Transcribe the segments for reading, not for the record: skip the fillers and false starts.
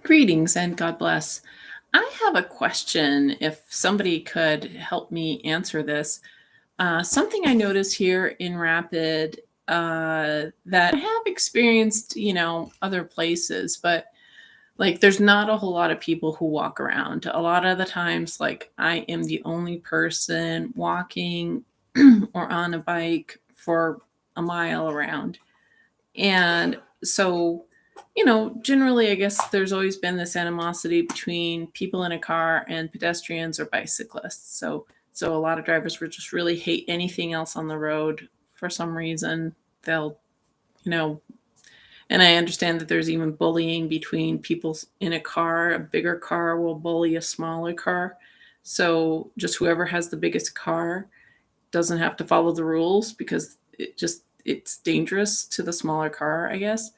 Greetings and God bless. I have a question if somebody could help me answer this. Something I notice here in Rapid that I have experienced, other places, but like there's not a whole lot of people who walk around. A lot of the times, like I am the only person walking or on a bike for a mile around. And so, generally, I guess there's always been this animosity between people in a car and pedestrians or bicyclists. So a lot of drivers would just really hate anything else on the road for some reason. They'll, you know, and I understand that there's even bullying between people in a car. A bigger car will bully a smaller car. So just whoever has the biggest car doesn't have to follow the rules because it's dangerous to the smaller car, I guess.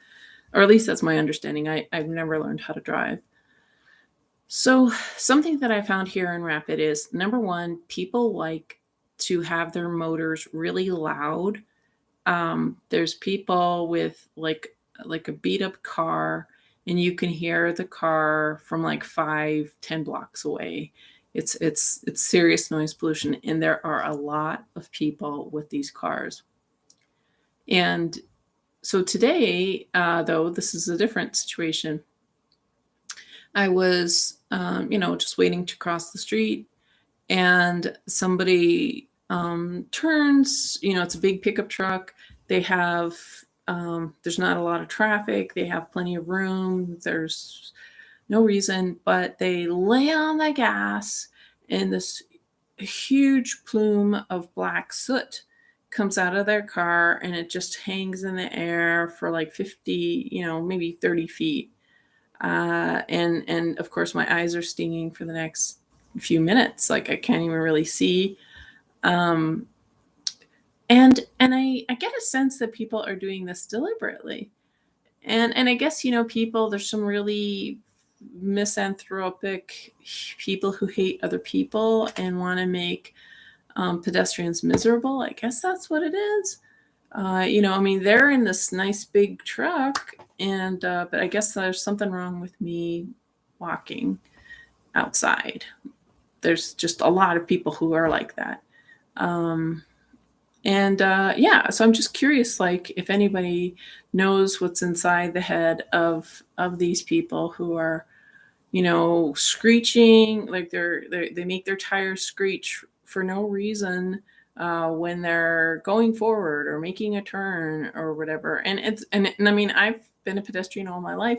Or at least that's my understanding. I've never learned how to drive. So something that I found here in Rapid is number one, people like to have their motors really loud. There's people with like a beat up car, and you can hear the car from like 5-10 blocks away. It's serious noise pollution, and there are a lot of people with these cars. And so today, though, this is a different situation. I was, just waiting to cross the street, and somebody turns. It's a big pickup truck. They have, there's not a lot of traffic. They have plenty of room. There's no reason, but they lay on the gas, and this huge plume of black soot comes out of their car, and it just hangs in the air for like 50, maybe 30 feet. And of course my eyes are stinging for the next few minutes. Like I can't even really see. Um, and I get a sense that people are doing this deliberately. And I guess, people, there's some really misanthropic people who hate other people and want to make pedestrians miserable. I guess that's what it is. They're in this nice big truck, and but I guess there's something wrong with me walking outside. There's just a lot of people who are like that. Um, and yeah, so I'm just curious, like if anybody knows what's inside the head of these people who are, screeching, like they make their tires screech for no reason when they're going forward or making a turn or whatever. And I mean, I've been a pedestrian all my life.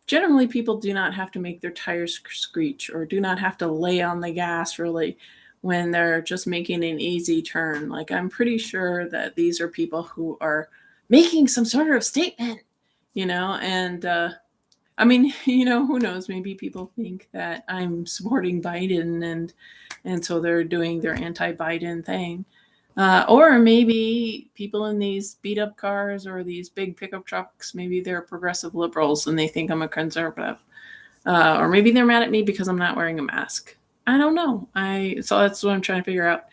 Generally, people do not have to make their tires screech or do not have to lay on the gas really when they're just making an easy turn. Like I'm pretty sure that these are people who are making some sort of statement, and who knows? Maybe people think that I'm supporting Biden, and so they're doing their anti-Biden thing. Or maybe people in these beat up cars or these big pickup trucks, maybe they're progressive liberals and they think I'm a conservative. Or maybe they're mad at me because I'm not wearing a mask. I don't know. So that's what I'm trying to figure out.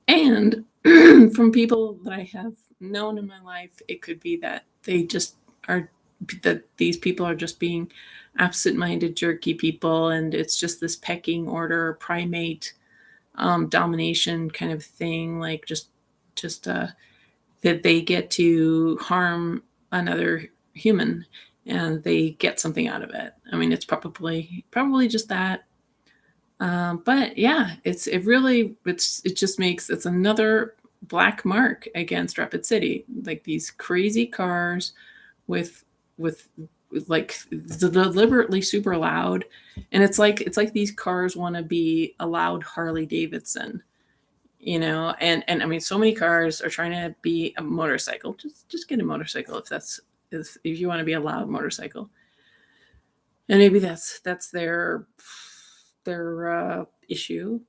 And from people that I have known in my life, it could be that they just are, that these people are just being absent-minded, jerky people, and it's just this pecking order, primate domination kind of thing, like just that they get to harm another human and they get something out of it. I mean, it's probably just that. But yeah, it just makes, it's another black mark against Rapid City. Like these crazy cars with like deliberately super loud, and it's like these cars want to be a loud Harley Davidson, and I mean, so many cars are trying to be a motorcycle. Just get a motorcycle if you want to be a loud motorcycle, and maybe that's their issue.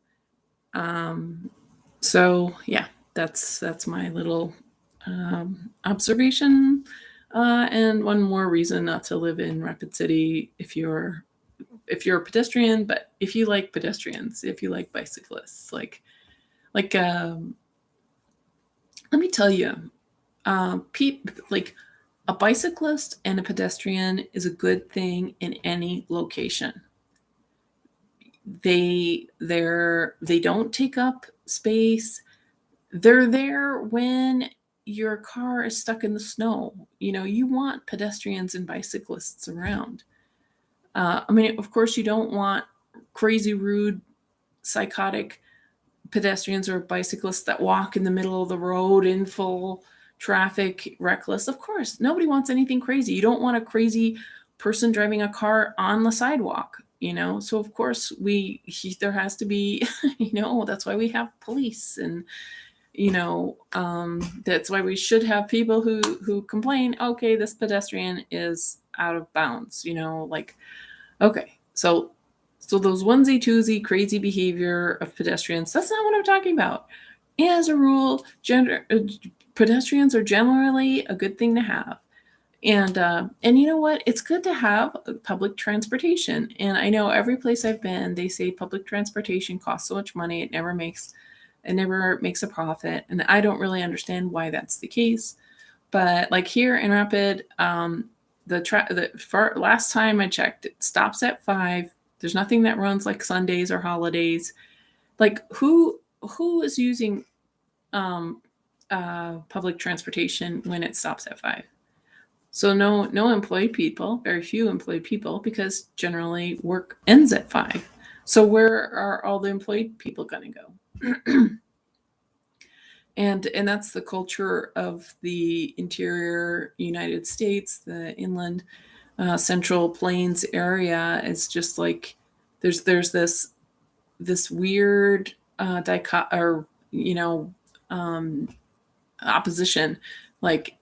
So yeah, that's my little observation. And one more reason not to live in Rapid City if you're a pedestrian, but if you like pedestrians, if you like bicyclists, let me tell you, like A bicyclist and a pedestrian is a good thing in any location. They don't take up space. They're there when your car is stuck in the snow. You want pedestrians and bicyclists around. I mean, of course, you don't want crazy, rude, psychotic pedestrians or bicyclists that walk in the middle of the road in full traffic, reckless. Of course, nobody wants anything crazy. You don't want a crazy person driving a car on the sidewalk. So of course there has to be, that's why we have police, and that's why we should have people who complain, okay, this pedestrian is out of bounds, like, okay, so those onesie twosie crazy behavior of pedestrians, that's not what I'm talking about. As a rule, pedestrians are generally a good thing to have. And you know what? It's good to have public transportation. And I know every place I've been, they say public transportation costs so much money, it never makes a profit. And I don't really understand why that's the case. But like here in Rapid, last time I checked, it stops at 5. There's nothing that runs like Sundays or holidays. Like who is using public transportation when it stops at 5? So no employed people, very few employed people, because generally work ends at 5. So where are all the employed people going to go? And that's the culture of the interior United States, the inland Central Plains area. Is just like there's this weird opposition. Like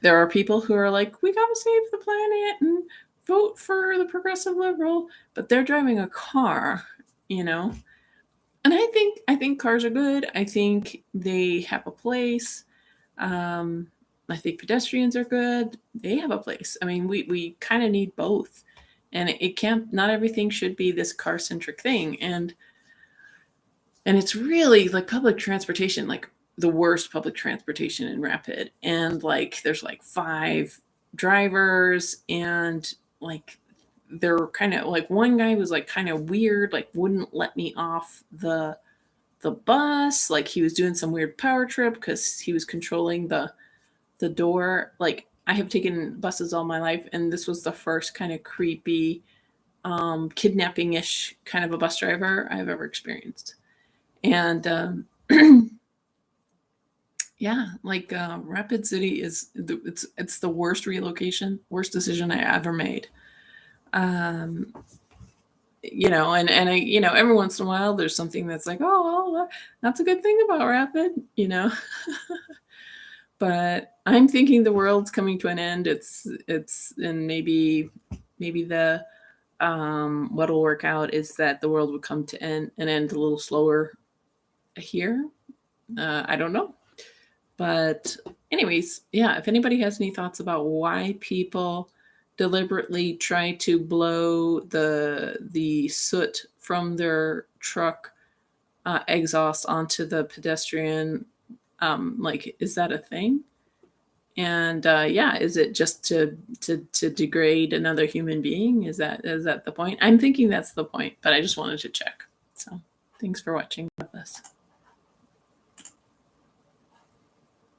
there are people who are like, we gotta save the planet and vote for the progressive liberal, but they're driving a car, and I think cars are good. I think they have a place. I think pedestrians are good. They have a place. I mean, we kind of need both, and it can't. Not everything should be this car centric thing. And it's really like public transportation, like the worst public transportation in Rapid. And like there's like 5 drivers, and like they're kind of like, one guy was like kind of weird, like wouldn't let me off the bus, like he was doing some weird power trip because he was controlling the door. Like I have taken buses all my life, and this was the first kind of creepy kidnapping-ish kind of a bus driver I've ever experienced. And yeah, like Rapid City it's the worst relocation, worst decision I ever made. And every once in a while there's something that's like, oh, well, that's a good thing about Rapid. But I'm thinking the world's coming to an end. It's and maybe the what'll work out is that the world would come to an end a little slower here. I don't know. But anyways, yeah, if anybody has any thoughts about why people deliberately try to blow the soot from their truck exhaust onto the pedestrian, like, is that a thing? And yeah, is it just to degrade another human being? Is that the point? I'm thinking that's the point, but I just wanted to check. So thanks for watching this.